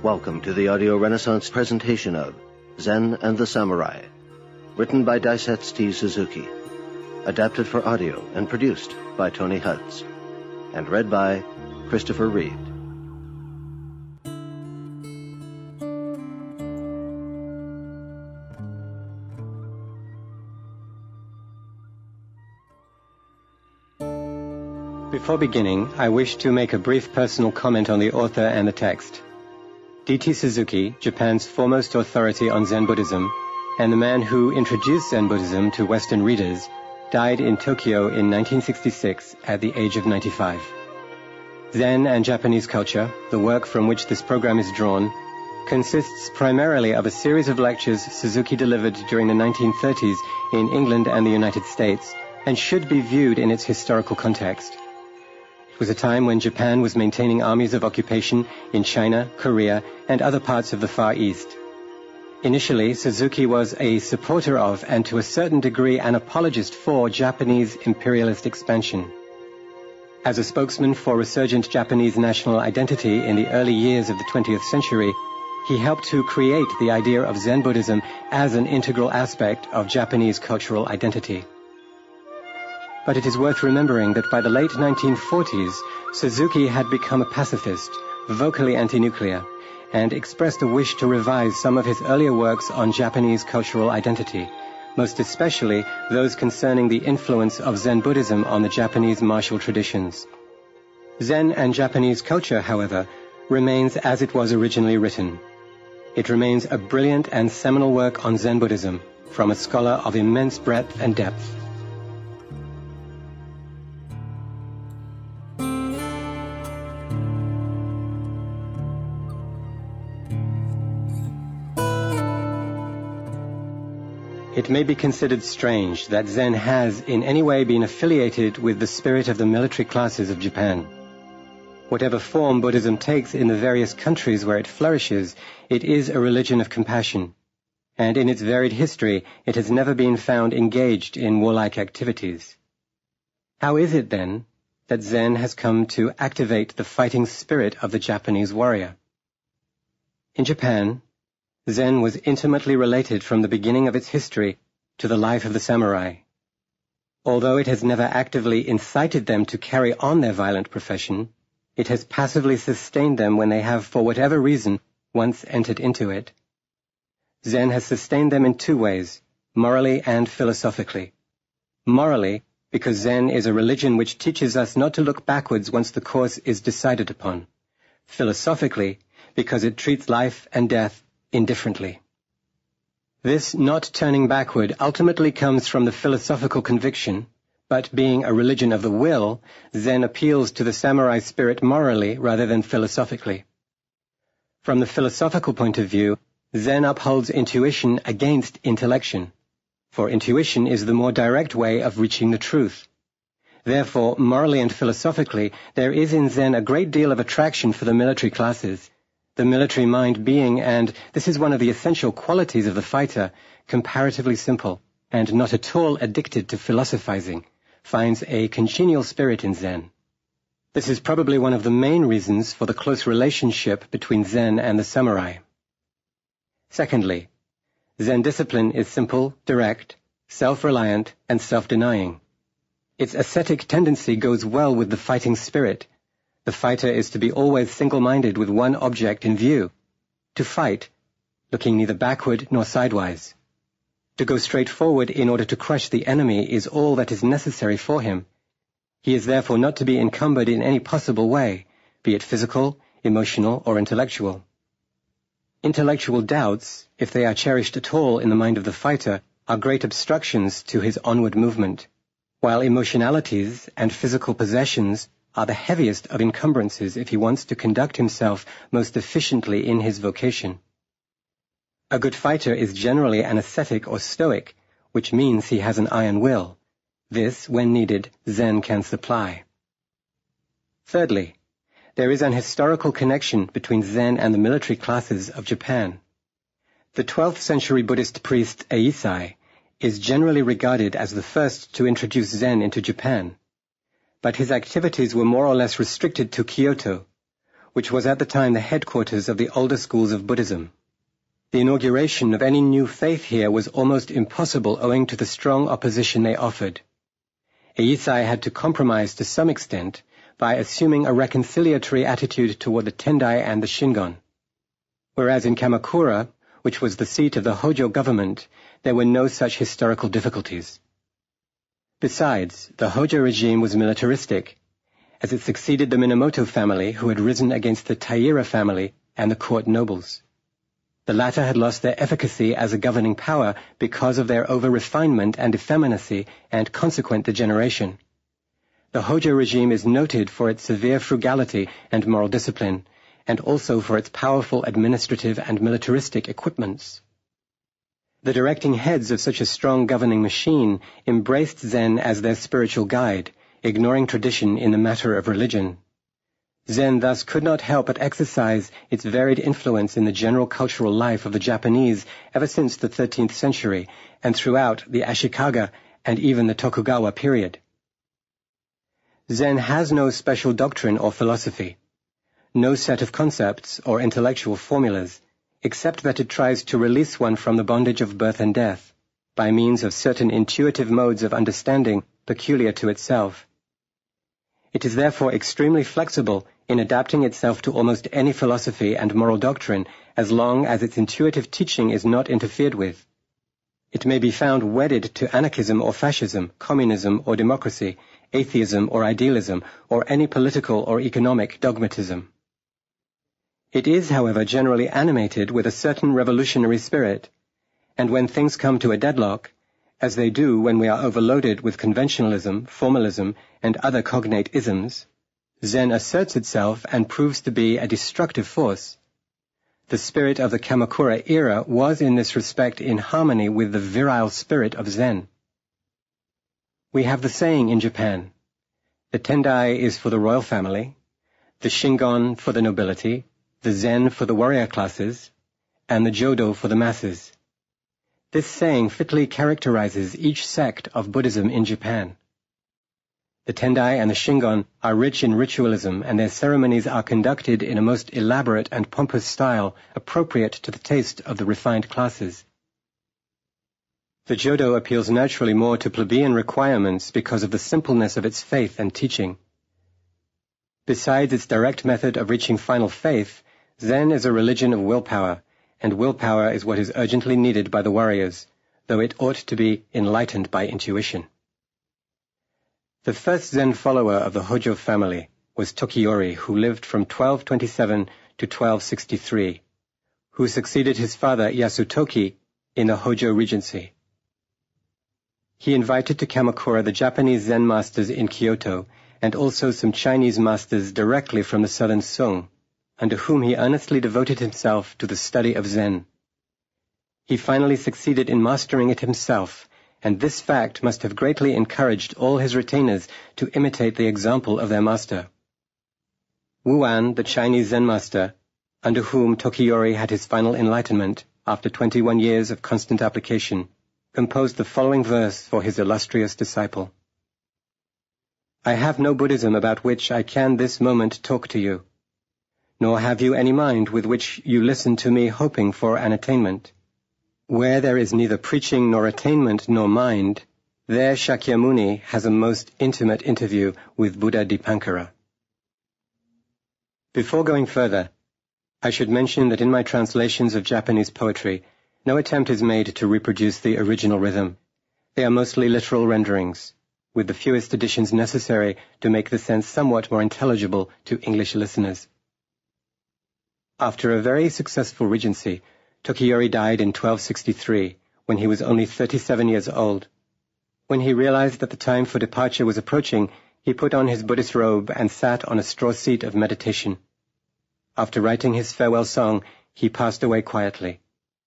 Welcome to the Audio Renaissance presentation of Zen and the Samurai, written by Daisetz T. Suzuki, adapted for audio and produced by Tony Hutz, and read by Christopher Reed. Before beginning, I wish to make a brief personal comment on the author and the text. D.T. Suzuki, Japan's foremost authority on Zen Buddhism, and the man who introduced Zen Buddhism to Western readers, died in Tokyo in 1966 at the age of 95. Zen and Japanese Culture, the work from which this program is drawn, consists primarily of a series of lectures Suzuki delivered during the 1930s in England and the United States, and should be viewed in its historical context. It was a time when Japan was maintaining armies of occupation in China, Korea, and other parts of the Far East. Initially, Suzuki was a supporter of, and to a certain degree an apologist for, Japanese imperialist expansion. As a spokesman for resurgent Japanese national identity in the early years of the 20th century, he helped to create the idea of Zen Buddhism as an integral aspect of Japanese cultural identity. But it is worth remembering that by the late 1940s, Suzuki had become a pacifist, vocally anti-nuclear, and expressed a wish to revise some of his earlier works on Japanese cultural identity, most especially those concerning the influence of Zen Buddhism on the Japanese martial traditions. Zen and Japanese Culture, however, remains as it was originally written. It remains a brilliant and seminal work on Zen Buddhism, from a scholar of immense breadth and depth. It may be considered strange that Zen has in any way been affiliated with the spirit of the military classes of Japan. Whatever form Buddhism takes in the various countries where it flourishes, it is a religion of compassion, and in its varied history it has never been found engaged in warlike activities. How is it, then, that Zen has come to activate the fighting spirit of the Japanese warrior? In Japan, Zen was intimately related from the beginning of its history to the life of the samurai. Although it has never actively incited them to carry on their violent profession, it has passively sustained them when they have, for whatever reason, once entered into it. Zen has sustained them in two ways, morally and philosophically. Morally, because Zen is a religion which teaches us not to look backwards once the course is decided upon. Philosophically, because it treats life and death indifferently. This not turning backward ultimately comes from the philosophical conviction, but being a religion of the will, Zen appeals to the samurai spirit morally rather than philosophically. From the philosophical point of view, Zen upholds intuition against intellection, for intuition is the more direct way of reaching the truth. Therefore, morally and philosophically, there is in Zen a great deal of attraction for the military classes, the military mind being, and this is one of the essential qualities of the fighter, comparatively simple, and not at all addicted to philosophizing, finds a congenial spirit in Zen. This is probably one of the main reasons for the close relationship between Zen and the samurai. Secondly, Zen discipline is simple, direct, self-reliant, and self-denying. Its ascetic tendency goes well with the fighting spirit. The fighter is to be always single-minded with one object in view, to fight, looking neither backward nor sidewise. To go straight forward in order to crush the enemy is all that is necessary for him. He is therefore not to be encumbered in any possible way, be it physical, emotional, or intellectual. Intellectual doubts, if they are cherished at all in the mind of the fighter, are great obstructions to his onward movement, while emotionalities and physical possessions are the heaviest of encumbrances if he wants to conduct himself most efficiently in his vocation. A good fighter is generally an ascetic or stoic, which means he has an iron will. This, when needed, Zen can supply. Thirdly, there is an historical connection between Zen and the military classes of Japan. The 12th century Buddhist priest Eisai is generally regarded as the first to introduce Zen into Japan, but his activities were more or less restricted to Kyoto, which was at the time the headquarters of the older schools of Buddhism. The inauguration of any new faith here was almost impossible owing to the strong opposition they offered. Eisai had to compromise to some extent by assuming a reconciliatory attitude toward the Tendai and the Shingon. Whereas in Kamakura, which was the seat of the Hojo government, there were no such historical difficulties. Besides, the Hojo regime was militaristic, as it succeeded the Minamoto family who had risen against the Taira family and the court nobles. The latter had lost their efficacy as a governing power because of their over-refinement and effeminacy and consequent degeneration. The Hojo regime is noted for its severe frugality and moral discipline, and also for its powerful administrative and militaristic equipments. The directing heads of such a strong governing machine embraced Zen as their spiritual guide, ignoring tradition in the matter of religion. Zen thus could not help but exercise its varied influence in the general cultural life of the Japanese ever since the 13th century and throughout the Ashikaga and even the Tokugawa period. Zen has no special doctrine or philosophy, no set of concepts or intellectual formulas, except that it tries to release one from the bondage of birth and death by means of certain intuitive modes of understanding peculiar to itself. It is therefore extremely flexible in adapting itself to almost any philosophy and moral doctrine as long as its intuitive teaching is not interfered with. It may be found wedded to anarchism or fascism, communism or democracy, atheism or idealism, or any political or economic dogmatism. It is, however, generally animated with a certain revolutionary spirit, and when things come to a deadlock, as they do when we are overloaded with conventionalism, formalism, and other cognate isms, Zen asserts itself and proves to be a destructive force. The spirit of the Kamakura era was in this respect in harmony with the virile spirit of Zen. We have the saying in Japan, the Tendai is for the royal family, the Shingon for the nobility, the Zen for the warrior classes, and the Jodo for the masses. This saying fitly characterizes each sect of Buddhism in Japan. The Tendai and the Shingon are rich in ritualism, and their ceremonies are conducted in a most elaborate and pompous style appropriate to the taste of the refined classes. The Jodo appeals naturally more to plebeian requirements because of the simpleness of its faith and teaching. Besides its direct method of reaching final faith, Zen is a religion of willpower, and willpower is what is urgently needed by the warriors, though it ought to be enlightened by intuition. The first Zen follower of the Hojo family was Tokiyori, who lived from 1227 to 1263, who succeeded his father Yasutoki in the Hojo regency. He invited to Kamakura the Japanese Zen masters in Kyoto, and also some Chinese masters directly from the southern Song, under whom he earnestly devoted himself to the study of Zen. He finally succeeded in mastering it himself, and this fact must have greatly encouraged all his retainers to imitate the example of their master. Wuan, the Chinese Zen master, under whom Tokiyori had his final enlightenment after 21 years of constant application, composed the following verse for his illustrious disciple. I have no Buddhism about which I can this moment talk to you, nor have you any mind with which you listen to me hoping for an attainment. Where there is neither preaching nor attainment nor mind, there Shakyamuni has a most intimate interview with Buddha Dipankara. Before going further, I should mention that in my translations of Japanese poetry, no attempt is made to reproduce the original rhythm. They are mostly literal renderings, with the fewest additions necessary to make the sense somewhat more intelligible to English listeners. After a very successful regency, Tokiyori died in 1263, when he was only 37 years old. When he realized that the time for departure was approaching, he put on his Buddhist robe and sat on a straw seat of meditation. After writing his farewell song, he passed away quietly.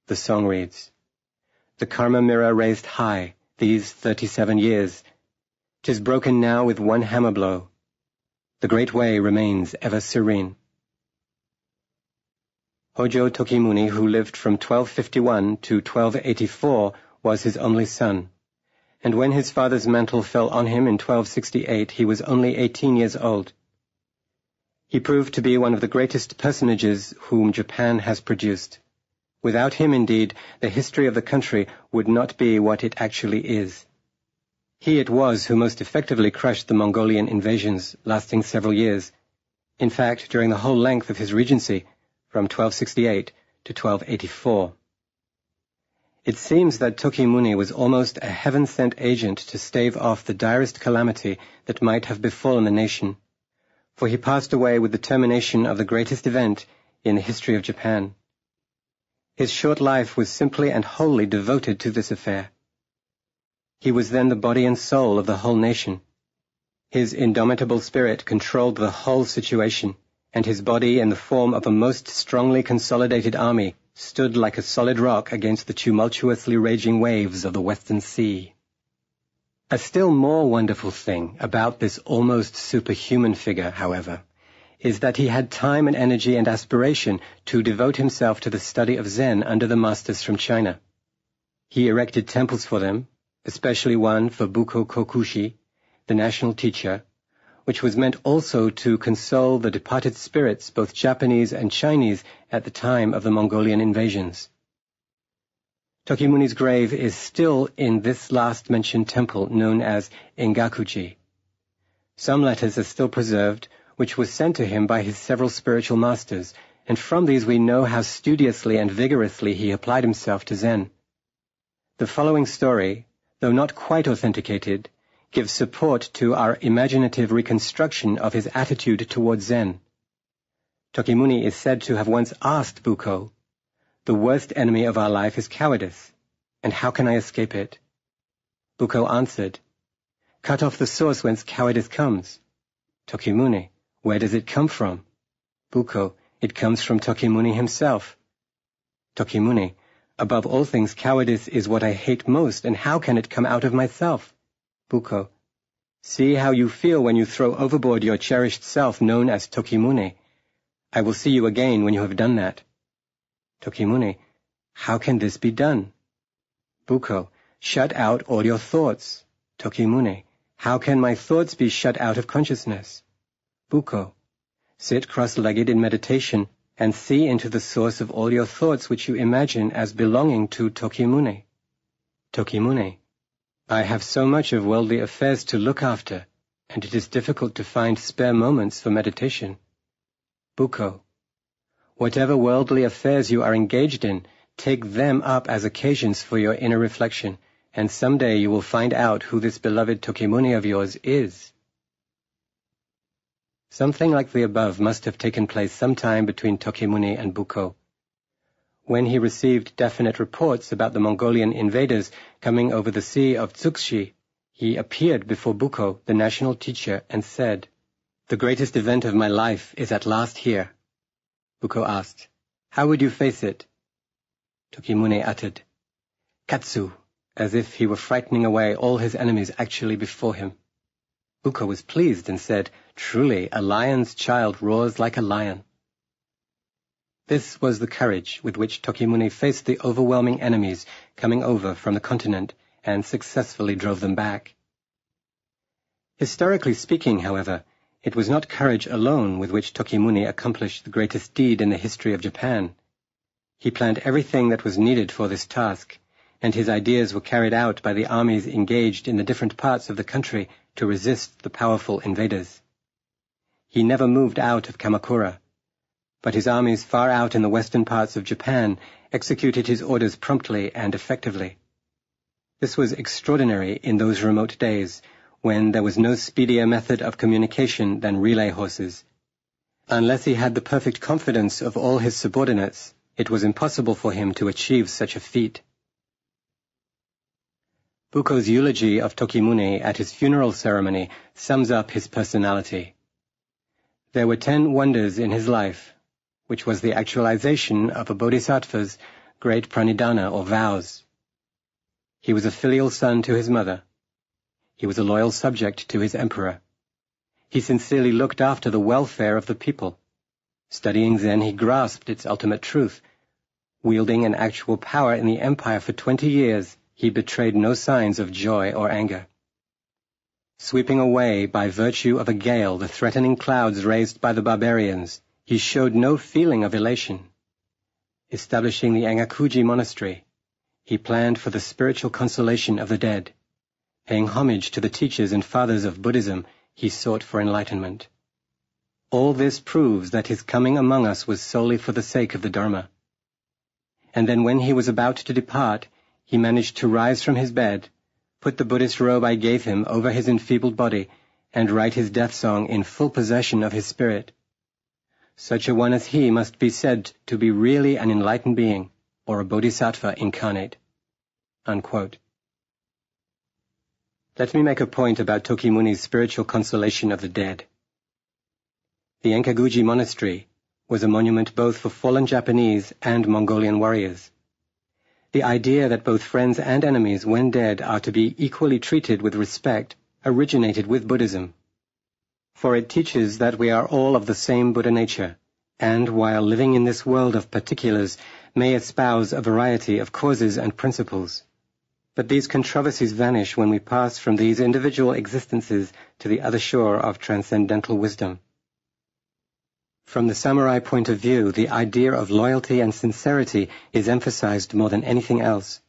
The song reads, The karma mirror raised high, these 37 years. 'Tis broken now with one hammer blow. The great way remains ever serene. Hojo Tokimune, who lived from 1251 to 1284, was his only son, and when his father's mantle fell on him in 1268, he was only 18 years old. He proved to be one of the greatest personages whom Japan has produced. Without him, indeed, the history of the country would not be what it actually is. He it was who most effectively crushed the Mongolian invasions, lasting several years. In fact, during the whole length of his regency, from 1268 to 1284. It seems that Tokimune was almost a heaven-sent agent to stave off the direst calamity that might have befallen the nation, for he passed away with the termination of the greatest event in the history of Japan. His short life was simply and wholly devoted to this affair. He was then the body and soul of the whole nation. His indomitable spirit controlled the whole situation, and his body, in the form of a most strongly consolidated army, stood like a solid rock against the tumultuously raging waves of the Western Sea. A still more wonderful thing about this almost superhuman figure, however, is that he had time and energy and aspiration to devote himself to the study of Zen under the masters from China. He erected temples for them, especially one for Buko Kokushi, the national teacher, which was meant also to console the departed spirits, both Japanese and Chinese, at the time of the Mongolian invasions. Tokimune's grave is still in this last-mentioned temple known as Engakuji. Some letters are still preserved, which were sent to him by his several spiritual masters, and from these we know how studiously and vigorously he applied himself to Zen. The following story, though not quite authenticated, gives support to our imaginative reconstruction of his attitude towards Zen. Tokimune is said to have once asked Buko, "The worst enemy of our life is cowardice, and how can I escape it?" Buko answered, "Cut off the source whence cowardice comes." Tokimune, "Where does it come from?" Buko, "It comes from Tokimune himself." Tokimune, "Above all things, cowardice is what I hate most, and how can it come out of myself?" Buko, "See how you feel when you throw overboard your cherished self known as Tokimune. I will see you again when you have done that." Tokimune, "How can this be done?" Buko, "Shut out all your thoughts." Tokimune, "How can my thoughts be shut out of consciousness?" Buko, "Sit cross-legged in meditation and see into the source of all your thoughts which you imagine as belonging to Tokimune." Tokimune, "I have so much of worldly affairs to look after, and it is difficult to find spare moments for meditation." Buko, "Whatever worldly affairs you are engaged in, take them up as occasions for your inner reflection, and someday you will find out who this beloved Tokimune of yours is." Something like the above must have taken place sometime between Tokimune and Buko. When he received definite reports about the Mongolian invaders coming over the sea of Tsukushi, he appeared before Buko, the national teacher, and said, "The greatest event of my life is at last here." Buko asked, "How would you face it?" Tokimune uttered, "Katsu," as if he were frightening away all his enemies actually before him. Buko was pleased and said, "Truly, a lion's child roars like a lion." This was the courage with which Tokimune faced the overwhelming enemies coming over from the continent and successfully drove them back. Historically speaking, however, it was not courage alone with which Tokimune accomplished the greatest deed in the history of Japan. He planned everything that was needed for this task, and his ideas were carried out by the armies engaged in the different parts of the country to resist the powerful invaders. He never moved out of Kamakura, but his armies far out in the western parts of Japan executed his orders promptly and effectively. This was extraordinary in those remote days, when there was no speedier method of communication than relay horses. Unless he had the perfect confidence of all his subordinates, it was impossible for him to achieve such a feat. Buko's eulogy of Tokimune at his funeral ceremony sums up his personality. There were 10 wonders in his life, which was the actualization of a bodhisattva's great pranidhana or vows. He was a filial son to his mother. He was a loyal subject to his emperor. He sincerely looked after the welfare of the people. Studying Zen, he grasped its ultimate truth. Wielding an actual power in the empire for 20 years, he betrayed no signs of joy or anger. Sweeping away by virtue of a gale the threatening clouds raised by the barbarians, he showed no feeling of elation. Establishing the Hagakure monastery, he planned for the spiritual consolation of the dead. Paying homage to the teachers and fathers of Buddhism, he sought for enlightenment. All this proves that his coming among us was solely for the sake of the Dharma. And then when he was about to depart, he managed to rise from his bed, put the Buddhist robe I gave him over his enfeebled body, and write his death song in full possession of his spirit. Such a one as he must be said to be really an enlightened being, or a bodhisattva incarnate." Unquote. Let me make a point about Tokimune's spiritual consolation of the dead. The Hagakure monastery was a monument both for fallen Japanese and Mongolian warriors. The idea that both friends and enemies, when dead, are to be equally treated with respect originated with Buddhism. For it teaches that we are all of the same Buddha nature, and while living in this world of particulars, may espouse a variety of causes and principles. But these controversies vanish when we pass from these individual existences to the other shore of transcendental wisdom. From the samurai point of view, the idea of loyalty and sincerity is emphasized more than anything else.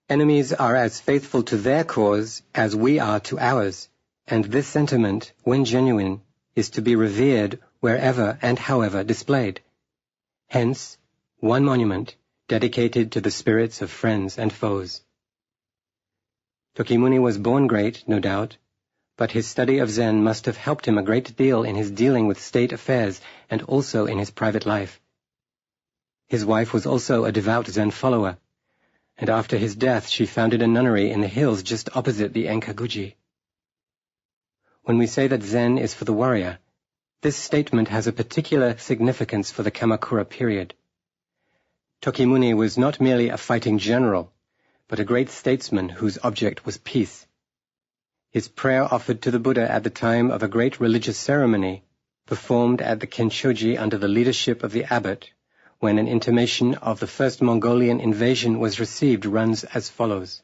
Enemies are as faithful to their cause as we are to ours, and this sentiment, when genuine, is to be revered wherever and however displayed. Hence, one monument dedicated to the spirits of friends and foes. Tokimune was born great, no doubt, but his study of Zen must have helped him a great deal in his dealing with state affairs and also in his private life. His wife was also a devout Zen follower, and after his death she founded a nunnery in the hills just opposite the Hagakure. When we say that Zen is for the warrior, this statement has a particular significance for the Kamakura period. Tokimune was not merely a fighting general, but a great statesman whose object was peace. His prayer offered to the Buddha at the time of a great religious ceremony, performed at the Kenshoji under the leadership of the abbot, when an intimation of the first Mongolian invasion was received, runs as follows.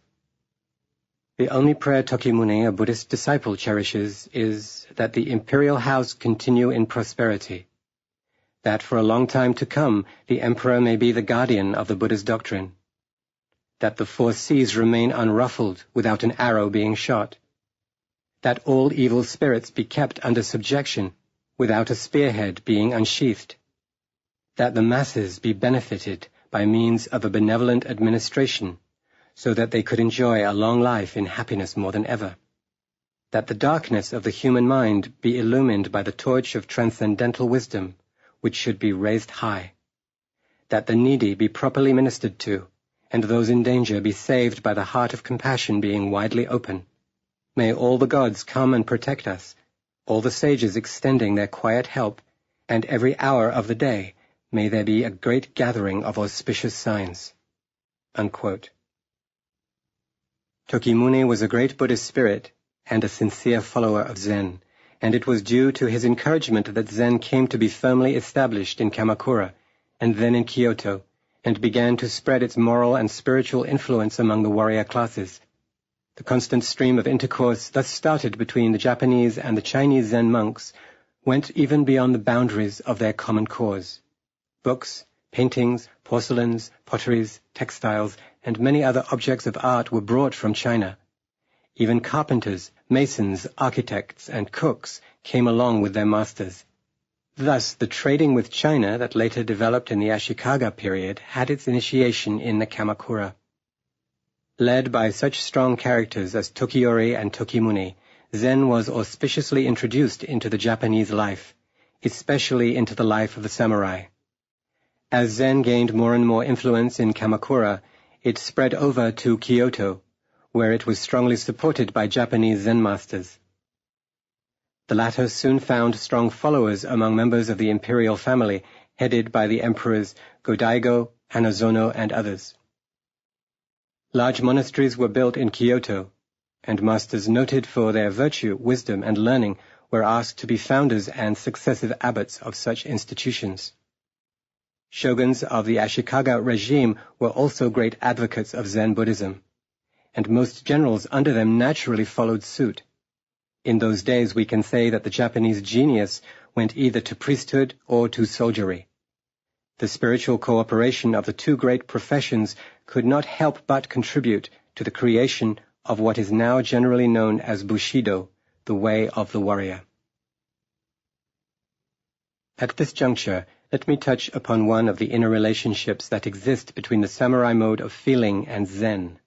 The only prayer Tokimune, a Buddhist disciple, cherishes is that the imperial house continue in prosperity, that for a long time to come the emperor may be the guardian of the Buddha's doctrine, that the four seas remain unruffled without an arrow being shot, that all evil spirits be kept under subjection without a spearhead being unsheathed, that the masses be benefited by means of a benevolent administration, so that they could enjoy a long life in happiness more than ever, that the darkness of the human mind be illumined by the torch of transcendental wisdom, which should be raised high, that the needy be properly ministered to, and those in danger be saved by the heart of compassion being widely open. May all the gods come and protect us, all the sages extending their quiet help, and every hour of the day may there be a great gathering of auspicious signs." Unquote. Tokimune was a great Buddhist spirit and a sincere follower of Zen, and it was due to his encouragement that Zen came to be firmly established in Kamakura and then in Kyoto, and began to spread its moral and spiritual influence among the warrior classes. The constant stream of intercourse thus started between the Japanese and the Chinese Zen monks went even beyond the boundaries of their common cause. Books, paintings, porcelains, potteries, textiles, and many other objects of art were brought from China. Even carpenters, masons, architects, and cooks came along with their masters. Thus, the trading with China that later developed in the Ashikaga period had its initiation in the Kamakura. Led by such strong characters as Tokiyori and Tokimune, Zen was auspiciously introduced into the Japanese life, especially into the life of the samurai. As Zen gained more and more influence in Kamakura, it spread over to Kyoto, where it was strongly supported by Japanese Zen masters. The latter soon found strong followers among members of the imperial family, headed by the emperors Go-Daigo, Hanazono, and others. Large monasteries were built in Kyoto, and masters noted for their virtue, wisdom, and learning were asked to be founders and successive abbots of such institutions. Shoguns of the Ashikaga regime were also great advocates of Zen Buddhism, and most generals under them naturally followed suit, In those days, we can say that the Japanese genius went either to priesthood or to soldiery. The spiritual cooperation of the two great professions could not help but contribute to the creation of what is now generally known as Bushido, the way of the warrior. At this juncture, let me touch upon one of the inner relationships that exist between the samurai mode of feeling and Zen.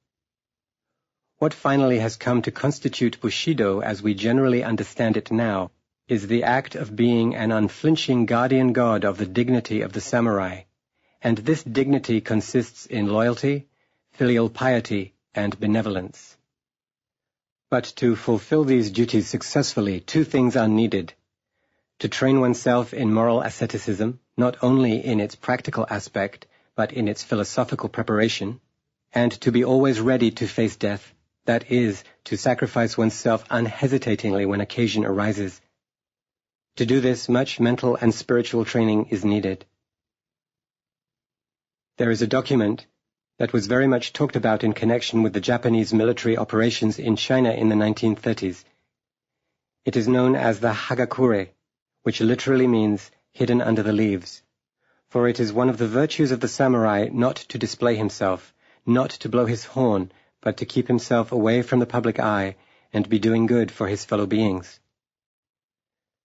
What finally has come to constitute Bushido as we generally understand it now is the act of being an unflinching guardian god of the dignity of the samurai, and this dignity consists in loyalty, filial piety, and benevolence. But to fulfill these duties successfully, two things are needed: to train oneself in moral asceticism, not only in its practical aspect, but in its philosophical preparation, and to be always ready to face death, that is, to sacrifice oneself unhesitatingly when occasion arises. To do this, much mental and spiritual training is needed. There is a document that was very much talked about in connection with the Japanese military operations in China in the 1930s. It is known as the Hagakure, which literally means hidden under the leaves, for it is one of the virtues of the samurai not to display himself, not to blow his horn, but to keep himself away from the public eye and be doing good for his fellow beings.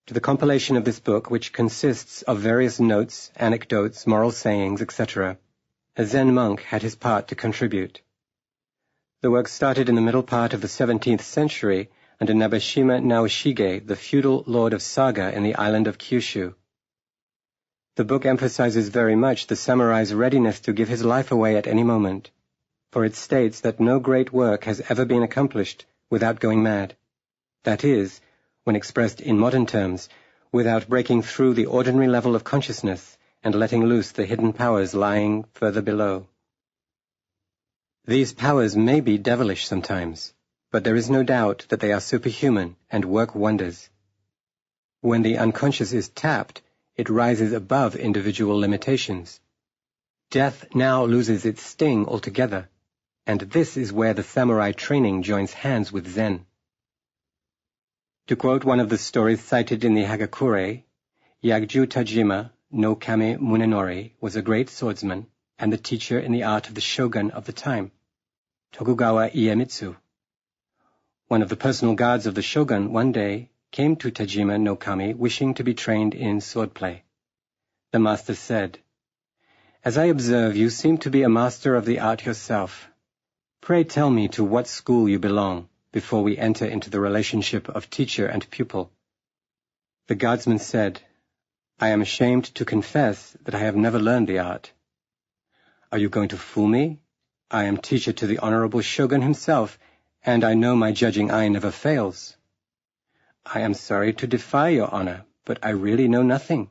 To the compilation of this book, which consists of various notes, anecdotes, moral sayings, etc., a Zen monk had his part to contribute. The work started in the middle part of the 17th century under Nabeshima Naoshige, the feudal lord of Saga in the island of Kyushu. The book emphasizes very much the samurai's readiness to give his life away at any moment, for it states that no great work has ever been accomplished without going mad. That is, when expressed in modern terms, without breaking through the ordinary level of consciousness and letting loose the hidden powers lying further below. These powers may be devilish sometimes, but there is no doubt that they are superhuman and work wonders. When the unconscious is tapped, it rises above individual limitations. Death now loses its sting altogether, and this is where the samurai training joins hands with Zen. To quote one of the stories cited in the Hagakure, Yagju Tajima no Kame Munenori was a great swordsman and the teacher in the art of the shogun of the time, Tokugawa Iemitsu. One of the personal guards of the shogun one day came to Tajima no Kame wishing to be trained in swordplay. The master said, "As I observe, you seem to be a master of the art yourself. Pray tell me to what school you belong, before we enter into the relationship of teacher and pupil." The guardsman said, "I am ashamed to confess that I have never learned the art." "Are you going to fool me? I am teacher to the honorable shogun himself, and I know my judging eye never fails." "I am sorry to defy your honor, but I really know nothing."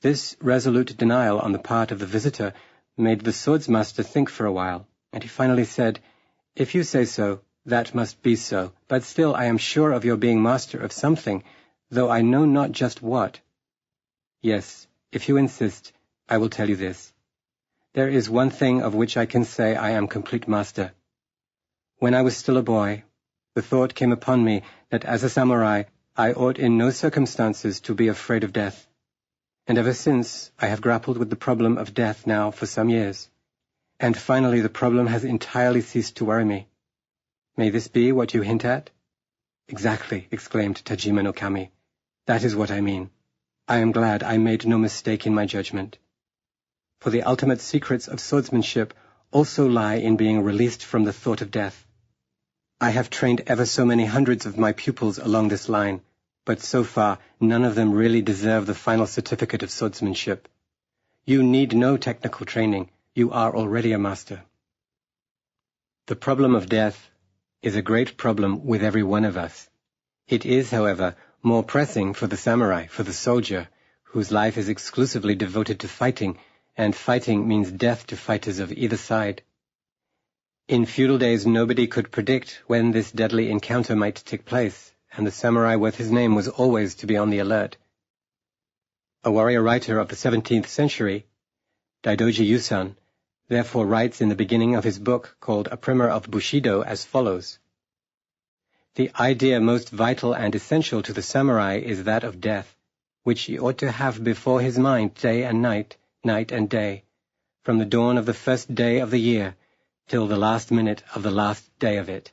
This resolute denial on the part of the visitor made the swordsmaster think for a while, and he finally said, "If you say so, that must be so, but still I am sure of your being master of something, though I know not just what." "Yes, if you insist, I will tell you this. There is one thing of which I can say I am complete master. When I was still a boy, the thought came upon me that as a samurai I ought in no circumstances to be afraid of death. And ever since I have grappled with the problem of death now for some years, and finally the problem has entirely ceased to worry me. May this be what you hint at?" "Exactly," exclaimed Tajima no Kami. "That is what I mean. I am glad I made no mistake in my judgment. For the ultimate secrets of swordsmanship also lie in being released from the thought of death. I have trained ever so many hundreds of my pupils along this line, but so far none of them really deserve the final certificate of swordsmanship. You need no technical training. You are already a master." The problem of death is a great problem with every one of us. It is, however, more pressing for the samurai, for the soldier, whose life is exclusively devoted to fighting, and fighting means death to fighters of either side. In feudal days nobody could predict when this deadly encounter might take place, and the samurai worth his name was always to be on the alert. A warrior writer of the 17th century, Daidoji Yusan, therefore writes in the beginning of his book called A Primer of Bushido as follows: The idea most vital and essential to the samurai is that of death, which he ought to have before his mind day and night, night and day, from the dawn of the first day of the year till the last minute of the last day of it.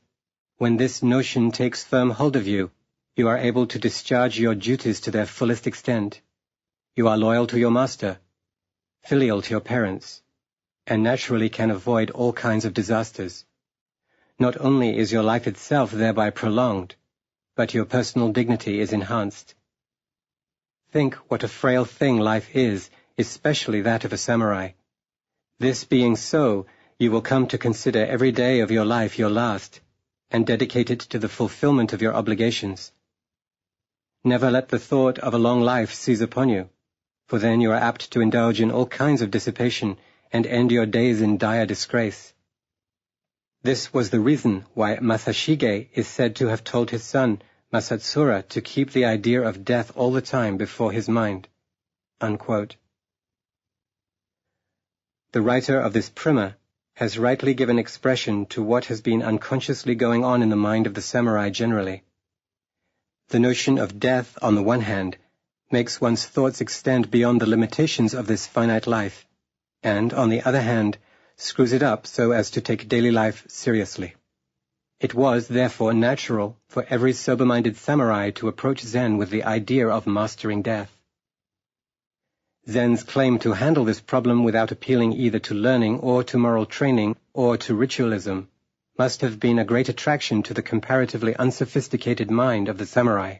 When this notion takes firm hold of you, you are able to discharge your duties to their fullest extent. You are loyal to your master, filial to your parents, and naturally can avoid all kinds of disasters. Not only is your life itself thereby prolonged, but your personal dignity is enhanced. Think what a frail thing life is, especially that of a samurai. This being so, you will come to consider every day of your life your last, and dedicate it to the fulfillment of your obligations. Never let the thought of a long life seize upon you, for then you are apt to indulge in all kinds of dissipation and end your days in dire disgrace. This was the reason why Masashige is said to have told his son Masatsura to keep the idea of death all the time before his mind." Unquote. The writer of this primer has rightly given expression to what has been unconsciously going on in the mind of the samurai generally. The notion of death, on the one hand, makes one's thoughts extend beyond the limitations of this finite life, and, on the other hand, screws it up so as to take daily life seriously. It was, therefore, natural for every sober-minded samurai to approach Zen with the idea of mastering death. Zen's claim to handle this problem without appealing either to learning or to moral training or to ritualism must have been a great attraction to the comparatively unsophisticated mind of the samurai.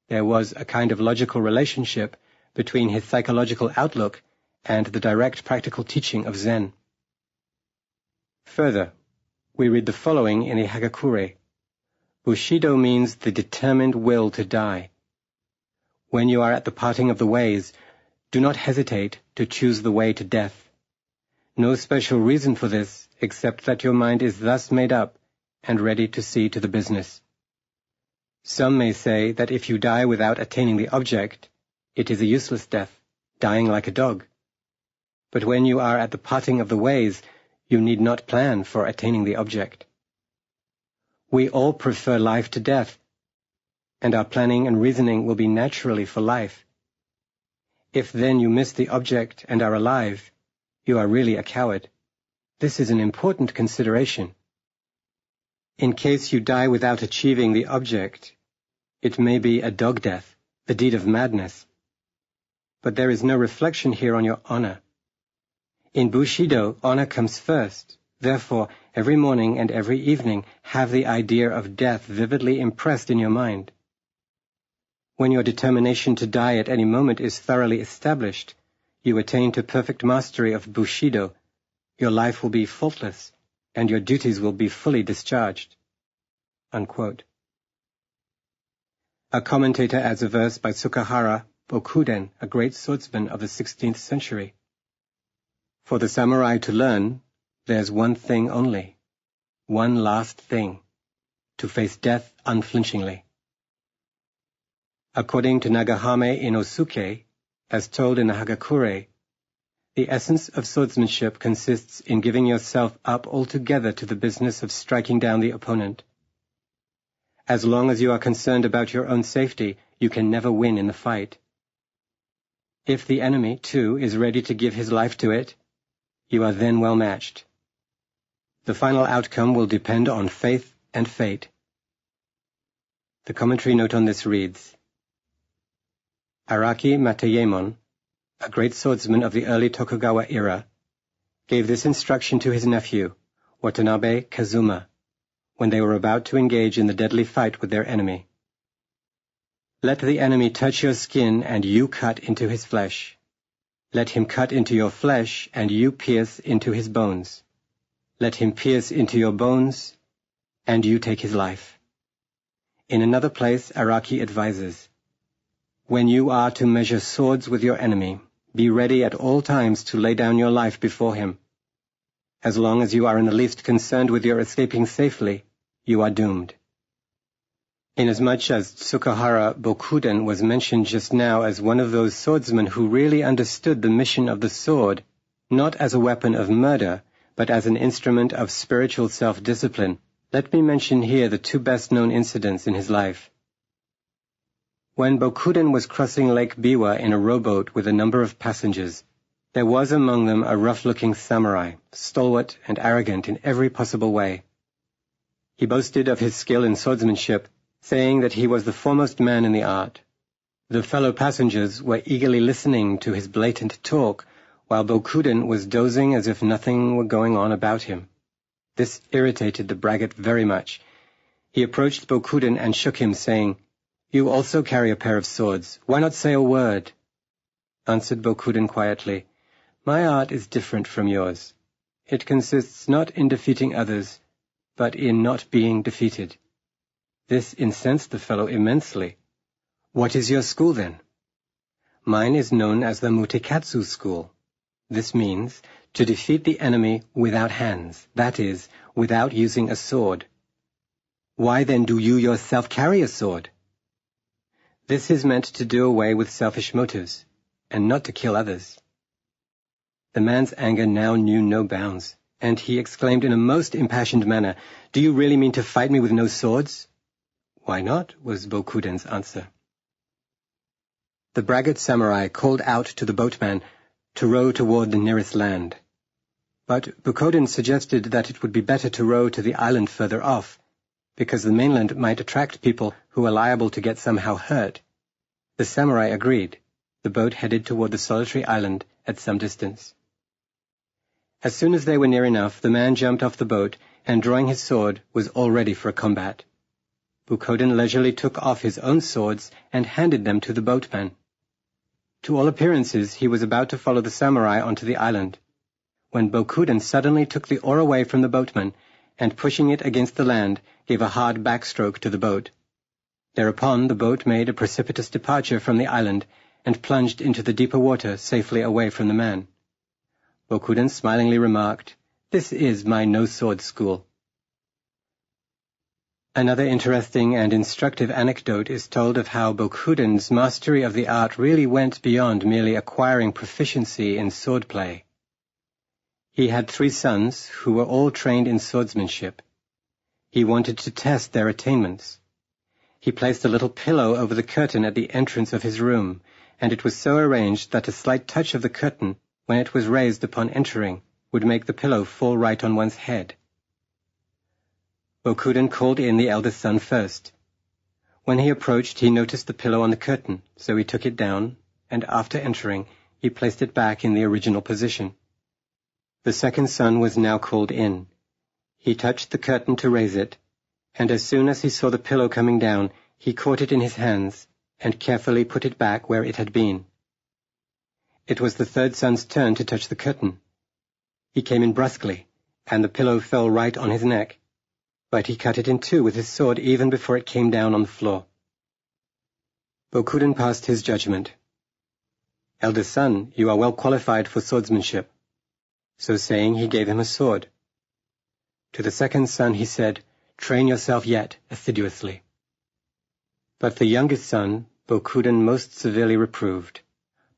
There was a kind of logical relationship between his psychological outlook and the direct practical teaching of Zen. Further, we read the following in the Hagakure. Bushido means the determined will to die. When you are at the parting of the ways, do not hesitate to choose the way to death. No special reason for this, except that your mind is thus made up and ready to see to the business. Some may say that if you die without attaining the object, it is a useless death, dying like a dog. But when you are at the parting of the ways, you need not plan for attaining the object. We all prefer life to death, and our planning and reasoning will be naturally for life. If then you miss the object and are alive, you are really a coward. This is an important consideration. In case you die without achieving the object, it may be a dog death, the deed of madness. But there is no reflection here on your honor. In Bushido, honor comes first. Therefore, every morning and every evening have the idea of death vividly impressed in your mind. When your determination to die at any moment is thoroughly established, you attain to perfect mastery of Bushido. Your life will be faultless, and your duties will be fully discharged." Unquote. A commentator adds a verse by Tsukahara Bokuden, a great swordsman of the 16th century. "For the samurai to learn, there's one thing only, one last thing, to face death unflinchingly." According to Nagahame Inosuke, as told in the Hagakure, the essence of swordsmanship consists in giving yourself up altogether to the business of striking down the opponent. As long as you are concerned about your own safety, you can never win in the fight. If the enemy, too, is ready to give his life to it, you are then well matched. The final outcome will depend on faith and fate. The commentary note on this reads, Araki Matayemon, a great swordsman of the early Tokugawa era, gave this instruction to his nephew, Watanabe Kazuma, when they were about to engage in the deadly fight with their enemy. "Let the enemy touch your skin and you cut into his flesh. Let him cut into your flesh and you pierce into his bones. Let him pierce into your bones and you take his life." In another place, Araki advises, "When you are to measure swords with your enemy, be ready at all times to lay down your life before him. As long as you are in the least concerned with your escaping safely, you are doomed." Inasmuch as Tsukahara Bokuden was mentioned just now as one of those swordsmen who really understood the mission of the sword, not as a weapon of murder, but as an instrument of spiritual self-discipline, Let me mention here the two best-known incidents in his life. When Bokuden was crossing Lake Biwa in a rowboat with a number of passengers, there was among them a rough-looking samurai, stalwart and arrogant in every possible way. He boasted of his skill in swordsmanship, saying that he was the foremost man in the art. The fellow passengers were eagerly listening to his blatant talk, while Bokuden was dozing as if nothing were going on about him. This irritated the braggart very much. He approached Bokuden and shook him, saying, "You also carry a pair of swords. Why not say a word?" Answered Bokuden quietly, "My art is different from yours. It consists not in defeating others, but in not being defeated." This incensed the fellow immensely. "What is your school, then?" "Mine is known as the Mutekatsu school. This means to defeat the enemy without hands, that is, without using a sword." "Why then do you yourself carry a sword?" "This is meant to do away with selfish motives, and not to kill others." The man's anger now knew no bounds, and he exclaimed in a most impassioned manner, "Do you really mean to fight me with no swords?" "Why not?" was Bokuden's answer. The braggart samurai called out to the boatman to row toward the nearest land. But Bokuden suggested that it would be better to row to the island further off, because the mainland might attract people who were liable to get somehow hurt. The samurai agreed. The boat headed toward the solitary island at some distance. As soon as they were near enough, the man jumped off the boat, and drawing his sword, was all ready for a combat. Bokuden leisurely took off his own swords and handed them to the boatman. To all appearances, he was about to follow the samurai onto the island, when Bokuden suddenly took the oar away from the boatman, and pushing it against the land, gave a hard backstroke to the boat. Thereupon the boat made a precipitous departure from the island, and plunged into the deeper water safely away from the man. Bokuden smilingly remarked, "This is my no-sword school." Another interesting and instructive anecdote is told of how Bokuden's mastery of the art really went beyond merely acquiring proficiency in swordplay. He had 3 sons who were all trained in swordsmanship. He wanted to test their attainments. He placed a little pillow over the curtain at the entrance of his room, and it was so arranged that a slight touch of the curtain, when it was raised upon entering, would make the pillow fall right on one's head. Bokuden called in the eldest son first. When he approached, he noticed the pillow on the curtain, so he took it down, and after entering, he placed it back in the original position. The second son was now called in. He touched the curtain to raise it, and as soon as he saw the pillow coming down, he caught it in his hands and carefully put it back where it had been. It was the third son's turn to touch the curtain. He came in brusquely, and the pillow fell right on his neck, but he cut it in two with his sword even before it came down on the floor. Bokuden passed his judgment. "Eldest son, you are well qualified for swordsmanship." So saying, he gave him a sword. To the second son he said, "Train yourself yet assiduously." But the youngest son Bokuden most severely reproved,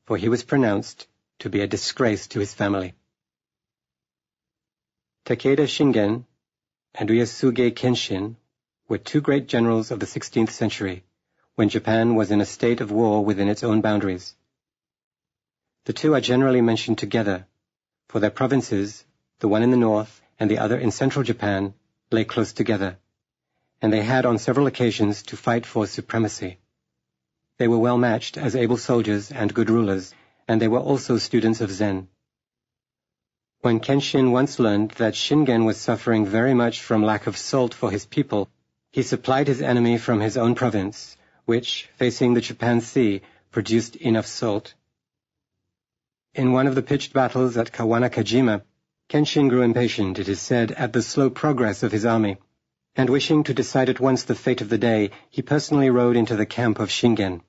for he was pronounced to be a disgrace to his family. Takeda Shingen and Uyesugi Kenshin were 2 great generals of the 16th century, when Japan was in a state of war within its own boundaries. The 2 are generally mentioned together, for their provinces, the one in the north and the other in central Japan, lay close together, and they had on several occasions to fight for supremacy. They were well matched as able soldiers and good rulers, and they were also students of Zen. When Kenshin once learned that Shingen was suffering very much from lack of salt for his people, he supplied his enemy from his own province, which, facing the Japan Sea, produced enough salt. In one of the pitched battles at Kawanakajima, Kenshin grew impatient, it is said, at the slow progress of his army, and wishing to decide at once the fate of the day, he personally rode into the camp of Shingen.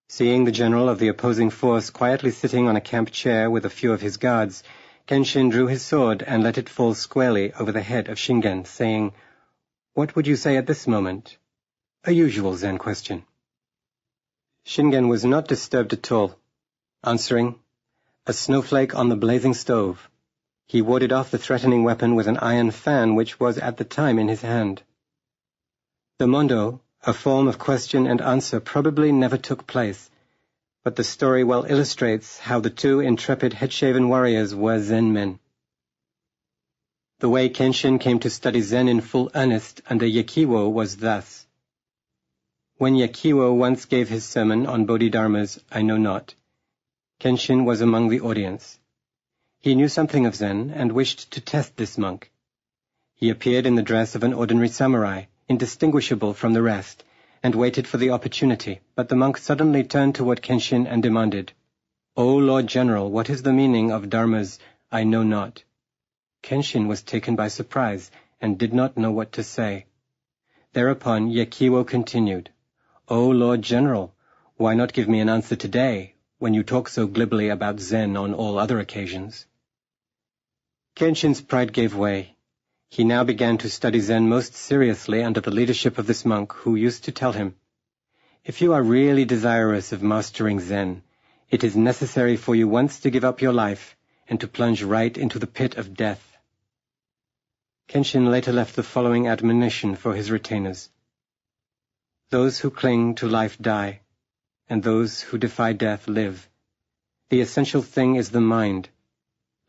Seeing the general of the opposing force quietly sitting on a camp chair with a few of his guards, Kenshin drew his sword and let it fall squarely over the head of Shingen, saying, "What would you say at this moment?" A usual Zen question. Shingen was not disturbed at all, answering, "A snowflake on the blazing stove." He warded off the threatening weapon with an iron fan which was at the time in his hand. The mondo, a form of question and answer, probably never took place, but the story well illustrates how the two intrepid head-shaven warriors were Zen men. The way Kenshin came to study Zen in full earnest under Yakiwo was thus. When Yakiwo once gave his sermon on Bodhidharmas, I know not, Kenshin was among the audience. He knew something of Zen and wished to test this monk. He appeared in the dress of an ordinary samurai, indistinguishable from the rest, and waited for the opportunity, but the monk suddenly turned toward Kenshin and demanded, O Lord General, what is the meaning of Dharmas, I know not? Kenshin was taken by surprise and did not know what to say. Thereupon Yakiwo continued, O Lord General, why not give me an answer today, when you talk so glibly about Zen on all other occasions? Kenshin's pride gave way. He now began to study Zen most seriously under the leadership of this monk, who used to tell him, If you are really desirous of mastering Zen, it is necessary for you once to give up your life and to plunge right into the pit of death. Kenshin later left the following admonition for his retainers. Those who cling to life die, and those who defy death live. The essential thing is the mind.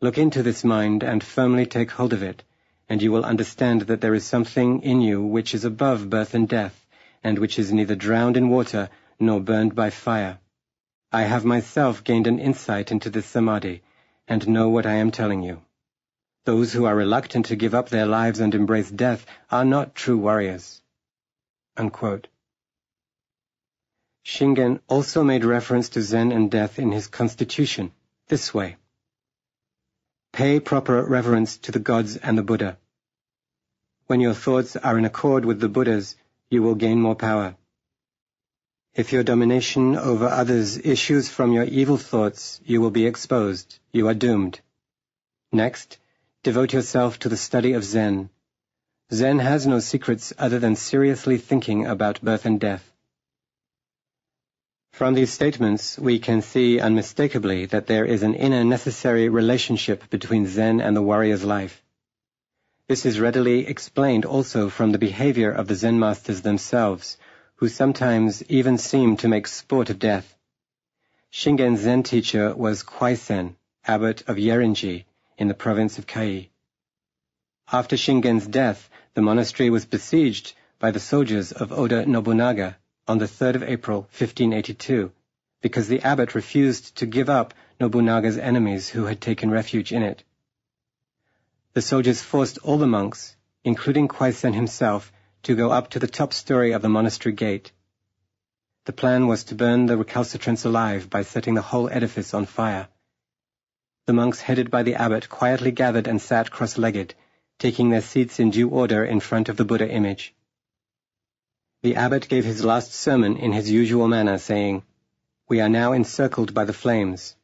Look into this mind and firmly take hold of it, and you will understand that there is something in you which is above birth and death, and which is neither drowned in water nor burned by fire. I have myself gained an insight into this samadhi, and know what I am telling you. Those who are reluctant to give up their lives and embrace death are not true warriors. Unquote. Shingen also made reference to Zen and death in his constitution, this way. Pay proper reverence to the gods and the Buddha. When your thoughts are in accord with the Buddha's, you will gain more power. If your domination over others issues from your evil thoughts, you will be exposed. You are doomed. Next, devote yourself to the study of Zen. Zen has no secrets other than seriously thinking about birth and death. From these statements, we can see unmistakably that there is an inner necessary relationship between Zen and the warrior's life. This is readily explained also from the behavior of the Zen masters themselves, who sometimes even seem to make sport of death. Shingen's Zen teacher was Kwaisen, abbot of Yerinji, in the province of Kai. After Shingen's death, the monastery was besieged by the soldiers of Oda Nobunaga on the 3rd of April, 1582, because the abbot refused to give up Nobunaga's enemies who had taken refuge in it. The soldiers forced all the monks, including Kwaisen himself, to go up to the top story of the monastery gate. The plan was to burn the recalcitrants alive by setting the whole edifice on fire. The monks headed by the abbot quietly gathered and sat cross-legged, taking their seats in due order in front of the Buddha image. The abbot gave his last sermon in his usual manner, saying, We are now encircled by the flames.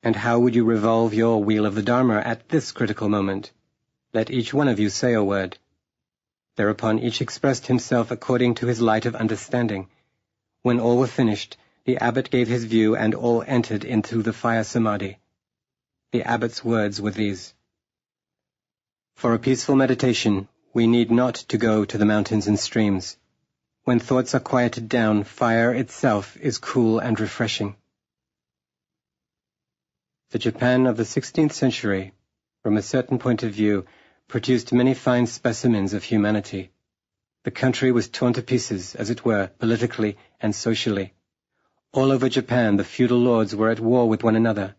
And how would you revolve your wheel of the Dharma at this critical moment? Let each one of you say a word. Thereupon each expressed himself according to his light of understanding. When all were finished, the abbot gave his view and all entered into the fire samadhi. The abbot's words were these. For a peaceful meditation, we need not to go to the mountains and streams. When thoughts are quieted down, fire itself is cool and refreshing. The Japan of the 16th century, from a certain point of view, produced many fine specimens of humanity. The country was torn to pieces, as it were, politically and socially. All over Japan, the feudal lords were at war with one another.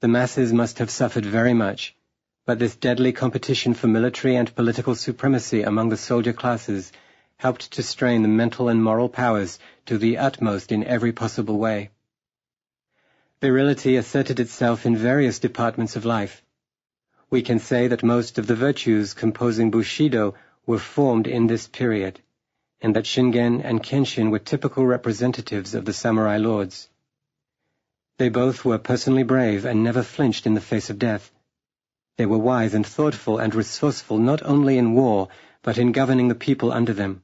The masses must have suffered very much, but this deadly competition for military and political supremacy among the soldier classes helped to strain the mental and moral powers to the utmost in every possible way. Virility asserted itself in various departments of life. We can say that most of the virtues composing Bushido were formed in this period, and that Shingen and Kenshin were typical representatives of the samurai lords. They both were personally brave and never flinched in the face of death. They were wise and thoughtful and resourceful not only in war, but in governing the people under them.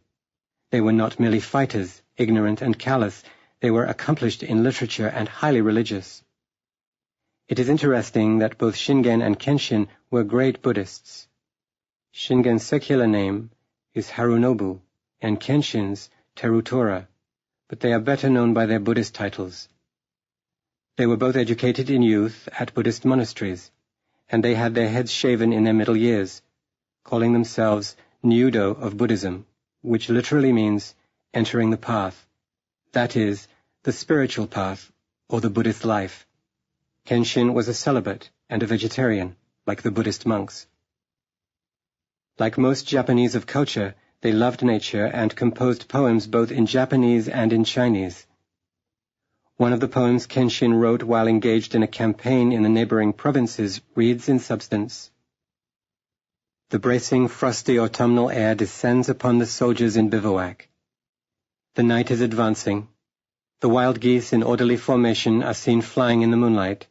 They were not merely fighters, ignorant and callous. They were accomplished in literature and highly religious. It is interesting that both Shingen and Kenshin were great Buddhists. Shingen's secular name is Harunobu, and Kenshin's Terutora, but they are better known by their Buddhist titles. They were both educated in youth at Buddhist monasteries, and they had their heads shaven in their middle years, calling themselves Nyudo of Buddhism, which literally means entering the path, that is, the spiritual path, or the Buddhist life. Kenshin was a celibate and a vegetarian, like the Buddhist monks. Like most Japanese of culture, they loved nature and composed poems both in Japanese and in Chinese. One of the poems Kenshin wrote while engaged in a campaign in the neighboring provinces reads in substance, "The bracing, frosty autumnal air descends upon the soldiers in bivouac. The night is advancing. The wild geese in orderly formation are seen flying in the moonlight.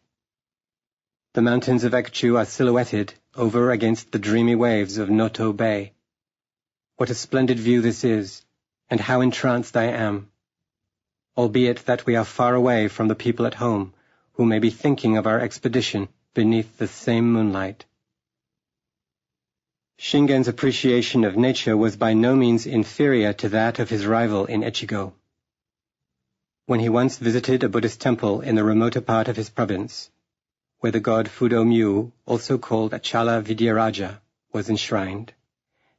The mountains of Ekchu are silhouetted over against the dreamy waves of Noto Bay. What a splendid view this is, and how entranced I am, albeit that we are far away from the people at home, who may be thinking of our expedition beneath the same moonlight." Shingen's appreciation of nature was by no means inferior to that of his rival in Echigo. When he once visited a Buddhist temple in the remoter part of his province, where the god Fudo-Myu, also called Achala Vidyaraja, was enshrined,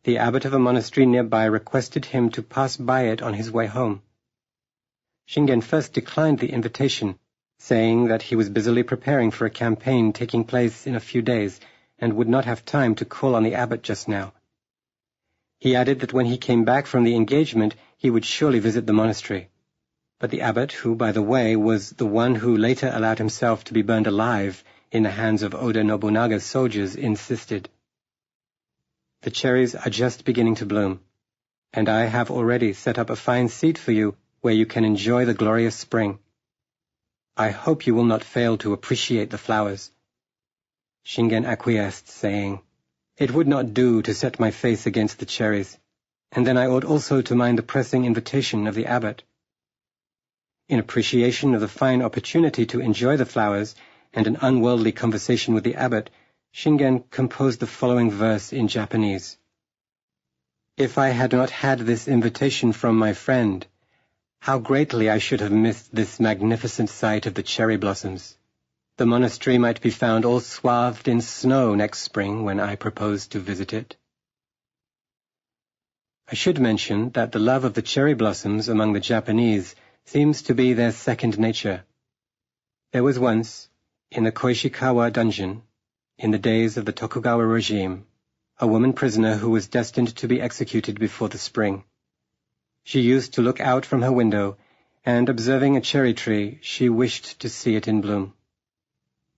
the abbot of a monastery nearby requested him to pass by it on his way home. Shingen first declined the invitation, saying that he was busily preparing for a campaign taking place in a few days, and would not have time to call on the abbot just now. He added that when he came back from the engagement, he would surely visit the monastery. But the abbot, who, by the way, was the one who later allowed himself to be burned alive in the hands of Oda Nobunaga's soldiers, insisted, "The cherries are just beginning to bloom, and I have already set up a fine seat for you where you can enjoy the glorious spring. I hope you will not fail to appreciate the flowers." Shingen acquiesced, saying, "It would not do to set my face against the cherries, and then I ought also to mind the pressing invitation of the abbot." In appreciation of the fine opportunity to enjoy the flowers and an unworldly conversation with the abbot, Shingen composed the following verse in Japanese. "If I had not had this invitation from my friend, how greatly I should have missed this magnificent sight of the cherry blossoms. The monastery might be found all swathed in snow next spring when I propose to visit it." I should mention that the love of the cherry blossoms among the Japanese seems to be their second nature. There was once, in the Koishikawa dungeon, in the days of the Tokugawa regime, a woman prisoner who was destined to be executed before the spring. She used to look out from her window, and observing a cherry tree, she wished to see it in bloom.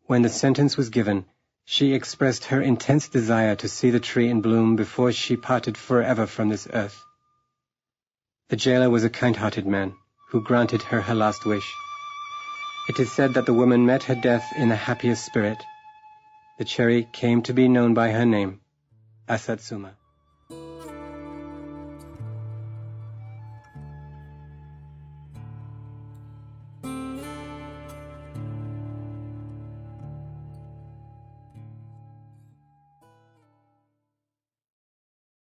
When the sentence was given, she expressed her intense desire to see the tree in bloom before she parted forever from this earth. The jailer was a kind-hearted man, who granted her her last wish. It is said that the woman met her death in the happiest spirit. The cherry came to be known by her name, Asatsuma.